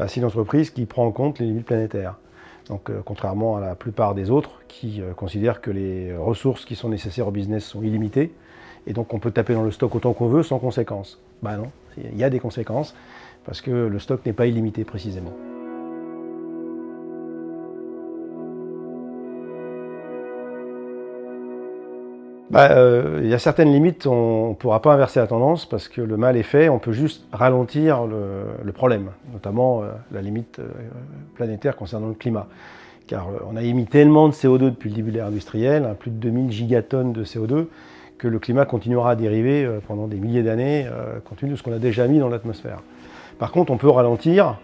C'est une entreprise qui prend en compte les limites planétaires. Donc, contrairement à la plupart des autres qui considèrent que les ressources qui sont nécessaires au business sont illimitées, et donc on peut taper dans le stock autant qu'on veut sans conséquences. Non, il y a des conséquences, parce que le stock n'est pas illimité précisément. Il y a certaines limites, on ne pourra pas inverser la tendance parce que le mal est fait, on peut juste ralentir le problème, notamment la limite planétaire concernant le climat. Car on a émis tellement de CO2 depuis le début de l'ère industrielle, plus de 2000 gigatonnes de CO2, que le climat continuera à dériver pendant des milliers d'années, compte tenu de ce qu'on a déjà mis dans l'atmosphère. Par contre, on peut ralentir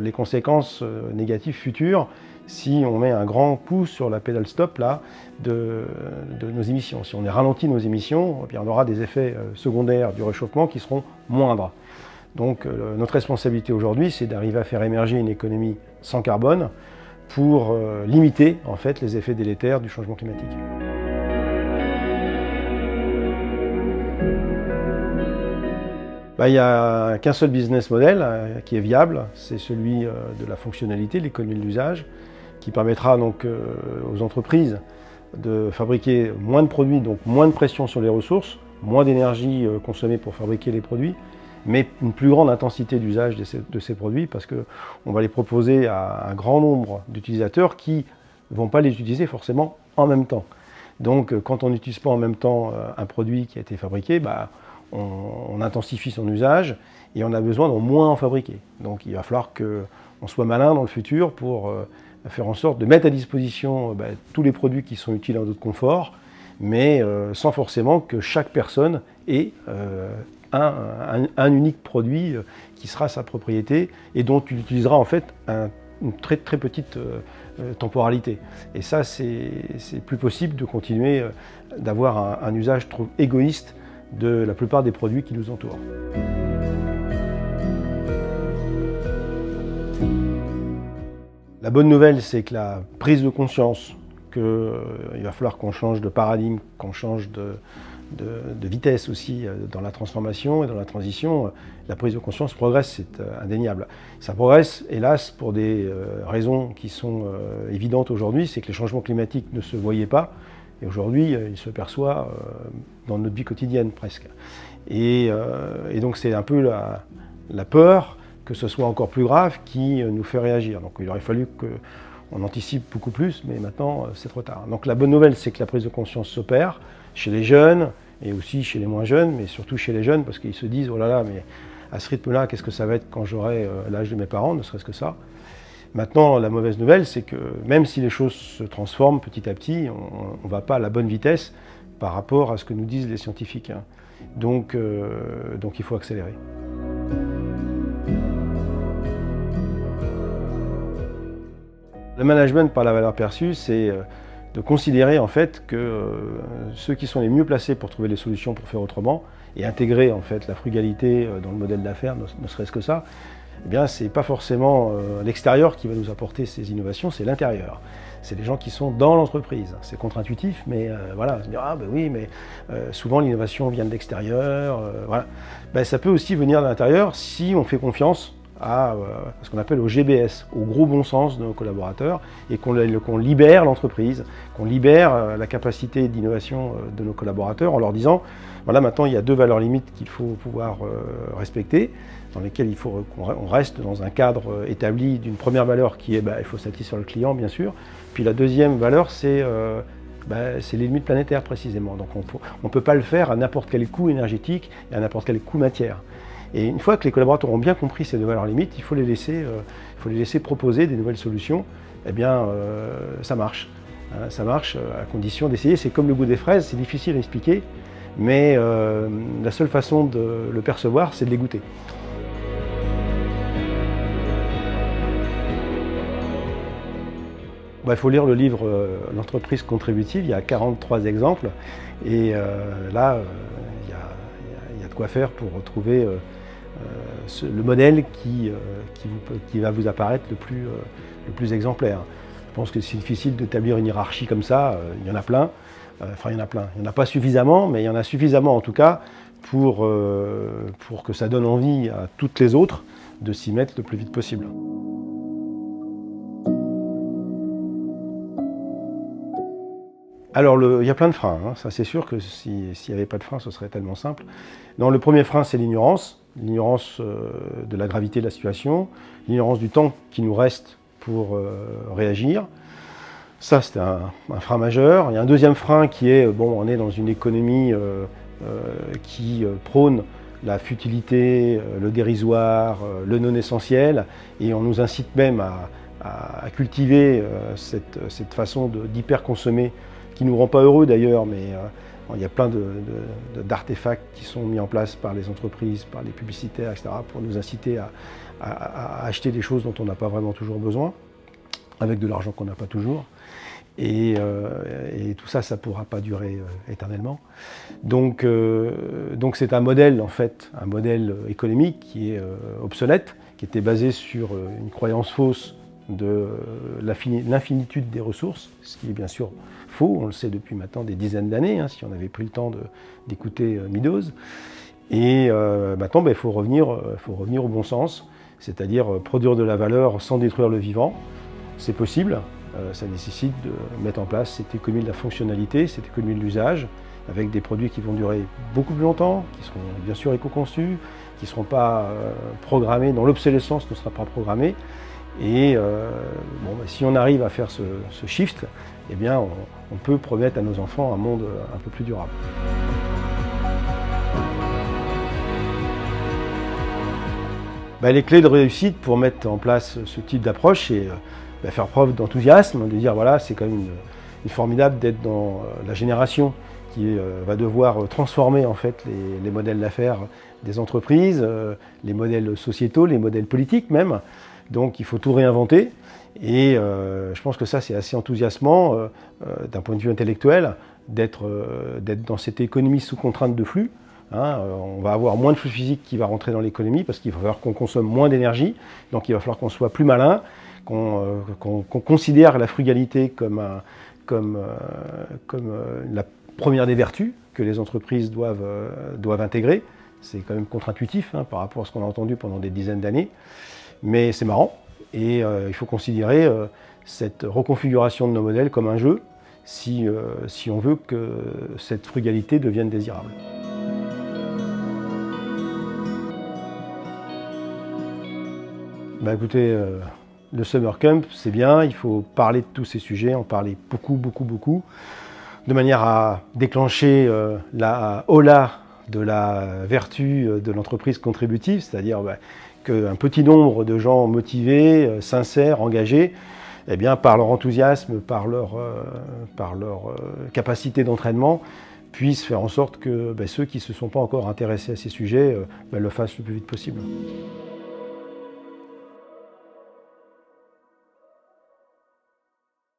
les conséquences négatives futures si on met un grand coup sur la pédale stop là, de nos émissions. Si on ralentit nos émissions, eh bien, on aura des effets secondaires du réchauffement qui seront moindres. Donc notre responsabilité aujourd'hui, c'est d'arriver à faire émerger une économie sans carbone pour limiter en fait, les effets délétères du changement climatique. Il n'y a qu'un seul business model qui est viable, c'est celui de la fonctionnalité, de l'économie de l'usage, qui permettra donc aux entreprises de fabriquer moins de produits, donc moins de pression sur les ressources, moins d'énergie consommée pour fabriquer les produits, mais une plus grande intensité d'usage de ces produits parce qu'on va les proposer à un grand nombre d'utilisateurs qui ne vont pas les utiliser forcément en même temps. Donc quand on n'utilise pas en même temps un produit qui a été fabriqué, on intensifie son usage et on a besoin d'en moins en fabriquer. Donc il va falloir qu'on soit malin dans le futur pour faire en sorte de mettre à disposition tous les produits qui sont utiles à notre confort, mais sans forcément que chaque personne ait un unique produit qui sera sa propriété et dont il utilisera en fait une très très petite temporalité. Et ça, c'est plus possible de continuer d'avoir un usage trop égoïste de la plupart des produits qui nous entourent. La bonne nouvelle, c'est que la prise de conscience qu'il va falloir qu'on change de paradigme, qu'on change de vitesse aussi dans la transformation et dans la transition, la prise de conscience progresse, c'est indéniable. Ça progresse, hélas, pour des raisons qui sont évidentes aujourd'hui, c'est que les changements climatiques ne se voyaient pas, et aujourd'hui, il se perçoit dans notre vie quotidienne presque. Et donc c'est un peu la peur que ce soit encore plus grave qui nous fait réagir. Donc il aurait fallu qu'on anticipe beaucoup plus, mais maintenant c'est trop tard. Donc la bonne nouvelle, c'est que la prise de conscience s'opère chez les jeunes et aussi chez les moins jeunes, mais surtout chez les jeunes parce qu'ils se disent « Oh là là, mais à ce rythme-là, qu'est-ce que ça va être quand j'aurai l'âge de mes parents, ne serait-ce que ça ». Maintenant, la mauvaise nouvelle, c'est que même si les choses se transforment petit à petit, on ne va pas à la bonne vitesse par rapport à ce que nous disent les scientifiques. Donc il faut accélérer. Le management par la valeur perçue, c'est de considérer en fait que ceux qui sont les mieux placés pour trouver les solutions pour faire autrement et intégrer en fait la frugalité dans le modèle d'affaires, ne serait-ce que ça, eh bien c'est pas forcément l'extérieur qui va nous apporter ces innovations, c'est l'intérieur. C'est les gens qui sont dans l'entreprise. C'est contre-intuitif, mais voilà, se dire ah ben oui, mais souvent l'innovation vient de l'extérieur. Voilà. Ça peut aussi venir de l'intérieur si on fait confiance à ce qu'on appelle au GBS, au gros bon sens de nos collaborateurs, et qu'on libère l'entreprise, qu'on libère la capacité d'innovation de nos collaborateurs en leur disant, voilà, maintenant il y a 2 valeurs limites qu'il faut pouvoir respecter, dans lesquelles il faut qu'on reste dans un cadre établi d'une première valeur qui est, il faut satisfaire le client bien sûr, puis la deuxième valeur c'est les limites planétaires précisément, donc on ne peut pas le faire à n'importe quel coût énergétique et à n'importe quel coût matière. Et une fois que les collaborateurs ont bien compris ces 2 valeurs limites, il faut les laisser proposer des nouvelles solutions. Eh bien, ça marche. Ça marche à condition d'essayer. C'est comme le goût des fraises, c'est difficile à expliquer, mais la seule façon de le percevoir, c'est de les goûter. Il faut lire le livre « L'entreprise contributive », il y a 43 exemples, et là, il y a de quoi faire pour retrouver le modèle qui va vous apparaître le plus exemplaire. Je pense que c'est difficile d'établir une hiérarchie comme ça, il y en a plein, il y en a plein. Il n'y en a pas suffisamment, mais il y en a suffisamment en tout cas pour que ça donne envie à toutes les autres de s'y mettre le plus vite possible. Alors, il y a plein de freins, hein. Ça c'est sûr que s'il n'y avait pas de frein, ce serait tellement simple. Non, le premier frein, c'est l'ignorance de la gravité de la situation, l'ignorance du temps qui nous reste pour réagir. Ça, c'est un frein majeur. Il y a un deuxième frein qui est, on est dans une économie qui prône la futilité, le dérisoire, le non essentiel, et on nous incite même à cultiver cette façon d'hyper-consommer, qui ne nous rend pas heureux d'ailleurs, mais il y a plein d'artefacts qui sont mis en place par les entreprises, par les publicitaires, etc., pour nous inciter à acheter des choses dont on n'a pas vraiment toujours besoin, avec de l'argent qu'on n'a pas toujours. Et tout ça, ça ne pourra pas durer éternellement. Donc c'est un modèle, en fait, un modèle économique qui est obsolète, qui était basé sur une croyance fausse de l'infinitude des ressources, ce qui est bien sûr faux, on le sait depuis maintenant des dizaines d'années, hein, si on avait pris le temps d'écouter Meadows. Et maintenant, il faut revenir au bon sens, c'est-à-dire produire de la valeur sans détruire le vivant. C'est possible, ça nécessite de mettre en place cette économie de la fonctionnalité, cette économie de l'usage, avec des produits qui vont durer beaucoup plus longtemps, qui seront bien sûr éco-conçus, qui ne seront pas programmés, dont l'obsolescence ne sera pas programmée. Et si on arrive à faire ce shift, eh bien, on peut promettre à nos enfants un monde un peu plus durable. Les clés de réussite pour mettre en place ce type d'approche, c'est faire preuve d'enthousiasme, de dire voilà, c'est quand même formidable d'être dans la génération qui va devoir transformer en fait les modèles d'affaires des entreprises, les modèles sociétaux, les modèles politiques même. Donc il faut tout réinventer et je pense que ça c'est assez enthousiasmant d'un point de vue intellectuel d'être dans cette économie sous contrainte de flux. Hein, on va avoir moins de flux physique qui va rentrer dans l'économie parce qu'il va falloir qu'on consomme moins d'énergie, donc il va falloir qu'on soit plus malin, qu'on considère la frugalité comme la première des vertus que les entreprises doivent intégrer. C'est quand même contre-intuitif par rapport à ce qu'on a entendu pendant des dizaines d'années. Mais c'est marrant et il faut considérer cette reconfiguration de nos modèles comme un jeu si on veut que cette frugalité devienne désirable. Écoutez, le Summer Camp, c'est bien, il faut parler de tous ces sujets, en parler beaucoup, de manière à déclencher la hola de la vertu de l'entreprise contributive, c'est-à-dire qu'un petit nombre de gens motivés, sincères, engagés, eh bien, par leur enthousiasme, par leur capacité d'entraînement, puissent faire en sorte que ceux qui ne se sont pas encore intéressés à ces sujets le fassent le plus vite possible.